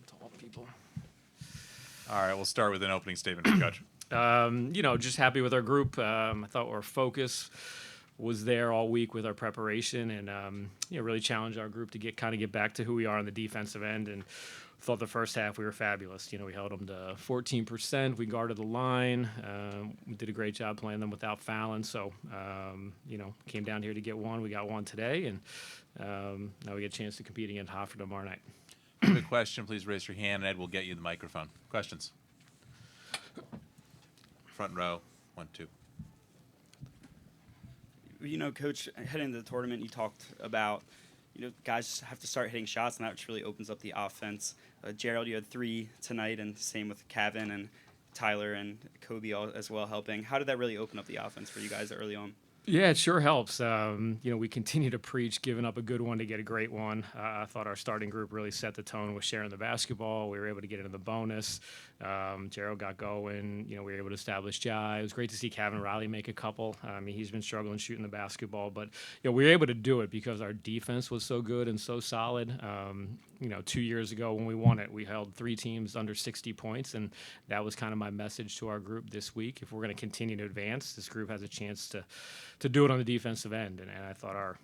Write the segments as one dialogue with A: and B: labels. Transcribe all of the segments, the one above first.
A: tall people.
B: All right, we'll start with an opening statement from Coach.
A: Just happy with our group. I thought our focus was there all week with our preparation, and really challenged our group to get back to who we are on the defensive end. And thought the first half we were fabulous. We held them to 14%. We guarded the line. We did a great job playing them without fouling. So, came down here to get one. We got one today, and now we get a chance to compete against Hofstra tomorrow night.
B: If you have a question, please raise your hand, and Ed will get you the microphone. Questions? Front row, 1, 2.
C: Coach, heading into the tournament, you talked about, guys have to start hitting shots, and that just really opens up the offense. Gerald, you had 3 tonight, and same with Kevin and Tyler and Kobe as well helping. How did that really open up the offense for you guys early on?
A: Yeah, it sure helps. We continue to preach giving up a good one to get a great one. I thought our starting group really set the tone with sharing the basketball. We were able to get into the bonus. Gerald got going. We were able to establish Jai. It was great to see Kevin Riley make a couple. He's been struggling shooting the basketball, but we were able to do it because our defense was so good and so solid. 2 years ago when we won it, we held 3 teams under 60 points, and that was kind of my message to our group this week. If we're going to continue to advance, this group has a chance to do it on the defensive end. And I thought our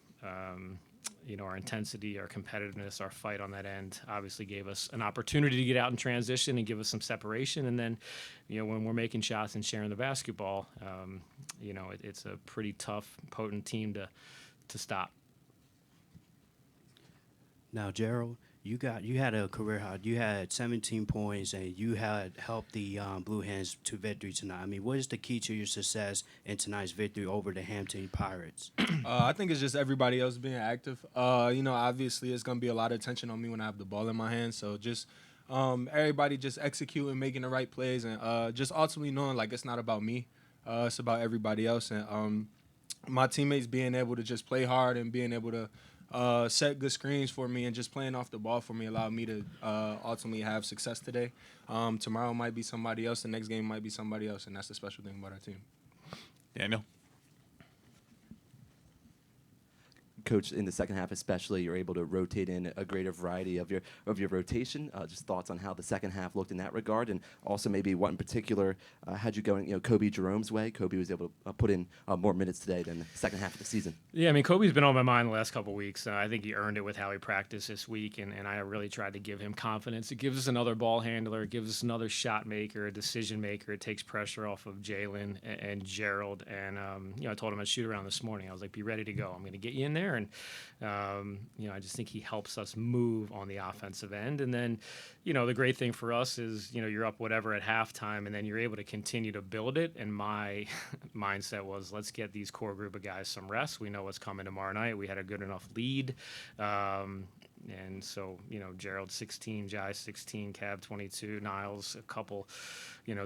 A: intensity, our competitiveness, our fight on that end obviously gave us an opportunity to get out in transition and give us some separation. And then, when we're making shots and sharing the basketball, it's a pretty tough, potent team to stop.
D: Now, Gerald, you had a career high. You had 17 points, and you had helped the Blue Hens to victory tonight. What is the key to your success in tonight's victory over the Hampton Pirates?
E: I think it's just everybody else being active. Obviously it's going to be a lot of attention on me when I have the ball in my hands. So just everybody just executing, making the right plays, and just ultimately knowing, it's not about me. It's about everybody else. And my teammates being able to just play hard and being able to set good screens for me and just playing off the ball for me allowed me to ultimately have success today. Tomorrow might be somebody else. The next game might be somebody else, and that's the special thing about our team.
B: Daniel?
F: Coach, in the second half especially, you're able to rotate in a greater variety of your rotation. Just thoughts on how the second half looked in that regard, and also maybe what in particular had you going, Kobe Jerome's way. Kobe was able to put in more minutes today than the second half of the season.
A: Yeah, Kobe's been on my mind the last couple of weeks. I think he earned it with how he practiced this week, and I really tried to give him confidence. It gives us another ball handler. It gives us another shot maker, a decision maker. It takes pressure off of Jalen and Gerald. And, I told him I'd shoot around this morning. I was like, be ready to go. I'm going to get you in there. And, I just think he helps us move on the offensive end. And then, the great thing for us is, you're up whatever at halftime, and then you're able to continue to build it. And my mindset was, let's get these core group of guys some rest. We know what's coming tomorrow night. We had a good enough lead. And so, Gerald 16, Jai 16, Cab 22, Niles a couple,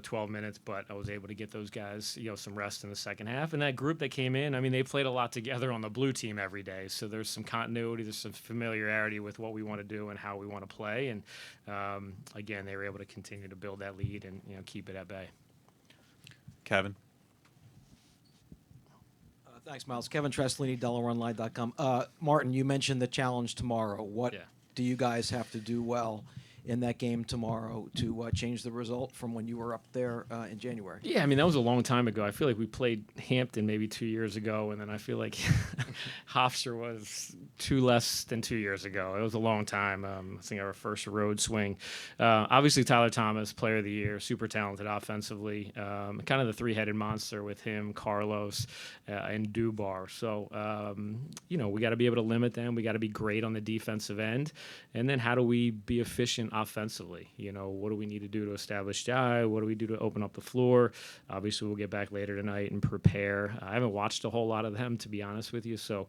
A: 12 minutes. But I was able to get those guys, some rest in the second half. And that group that came in, they played a lot together on the blue team every day. So there's some continuity, there's some familiarity with what we want to do and how we want to play. And, again, they were able to continue to build that lead and, keep it at bay.
B: Kevin?
G: Thanks, Miles. Kevin Treslini, DelawareOnline.com. Martin, you mentioned the challenge tomorrow. What do you guys have to do well in that game tomorrow to change the result from when you were up there in January?
A: Yeah, that was a long time ago. I feel like we played Hampton maybe 2 years ago, and then I feel like Hofstra was less than 2 years ago. It was a long time. I think our first road swing. Obviously, Tyler Thomas, Player of the Year, super talented offensively. Kind of the three-headed monster with him, Carlos, and Dubar. So, we got to be able to limit them. We got to be great on the defensive end. And then how do we be efficient offensively? What do we need to do to establish Jai? What do we do to open up the floor? Obviously, we'll get back later tonight and prepare. I haven't watched a whole lot of them, to be honest with you. So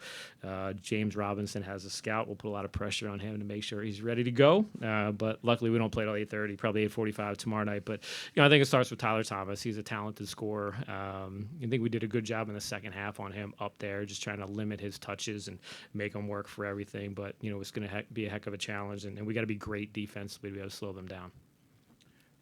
A: James Robinson has a scout. We'll put a lot of pressure on him to make sure he's ready to go. But luckily, we don't play till 8:30, probably 8:45 tomorrow night. But I think it starts with Tyler Thomas. He's a talented scorer. I think we did a good job in the second half on him up there, just trying to limit his touches and make him work for everything. But it's going to be a heck of a challenge, and we got to be great defensively to be able to slow them down.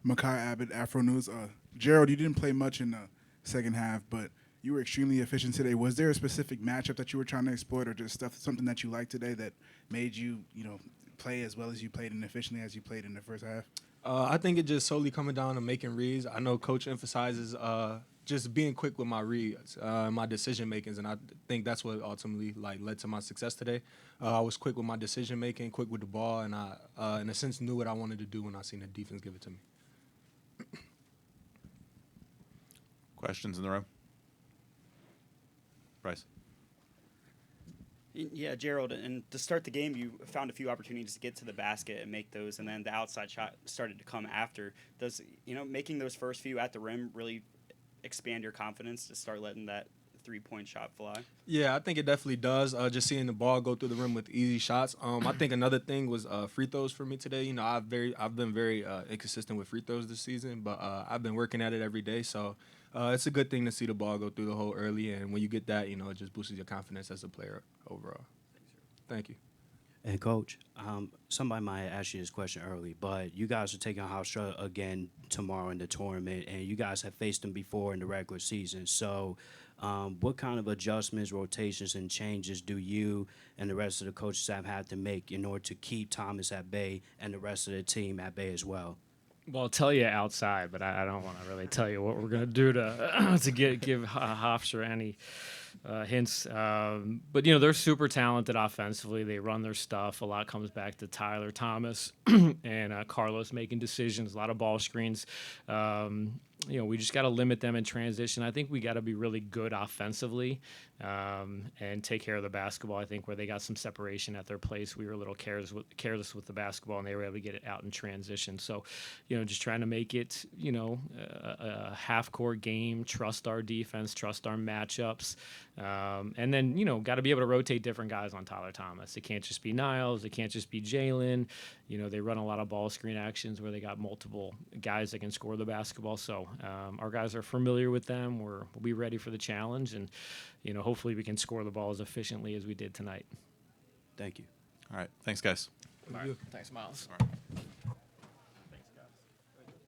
H: Makai Abbott, Afro News. Gerald, you didn't play much in the second half, but you were extremely efficient today. Was there a specific matchup that you were trying to exploit, or just something that you liked today that made you, play as well as you played and efficiently as you played in the first half?
E: I think it just solely coming down to making reads. I know Coach emphasizes just being quick with my reads, my decision makings, and I think that's what ultimately led to my success today. I was quick with my decision making, quick with the ball, and I, in a sense, knew what I wanted to do when I seen the defense give it to me.
B: Questions in the room? Bryce.
C: Yeah, Gerald, and to start the game, you found a few opportunities to get to the basket and make those, and then the outside shot started to come after. Does, making those first few at the rim really expand your confidence to start letting that three-point shot fly?
E: Yeah, I think it definitely does. Just seeing the ball go through the rim with easy shots. I think another thing was free throws for me today. I've been very inconsistent with free throws this season, but I've been working at it every day. So it's a good thing to see the ball go through the hole early, and when you get that, it just boosts your confidence as a player overall. Thank you.
D: And Coach, somebody might ask you this question early, but you guys are taking Hofstra again tomorrow in the tournament, and you guys have faced them before in the regular season. So what kind of adjustments, rotations, and changes do you and the rest of the coaching staff have to make in order to keep Thomas at bay and the rest of the team at bay as well?
A: Well, I'll tell you outside, but I don't want to really tell you what we're going to do to give Hofstra any hints. But, they're super talented offensively. They run their stuff. A lot comes back to Tyler Thomas and Carlos making decisions, a lot of ball screens. We just got to limit them in transition. I think we got to be really good offensively and take care of the basketball. I think where they got some separation at their place, we were a little careless with the basketball, and they were able to get it out in transition. So, just trying to make it, a half-court game, trust our defense, trust our matchups, and then, got to be able to rotate different guys on Tyler Thomas. It can't just be Niles. It can't just be Jalen. They run a lot of ball screen actions where they got multiple guys that can score the basketball. So our guys are familiar with them. We'll be ready for the challenge, and hopefully we can score the ball as efficiently as we did tonight.
D: Thank you.
B: All right. Thanks, guys.
A: All right. Thanks, Miles.
B: All right.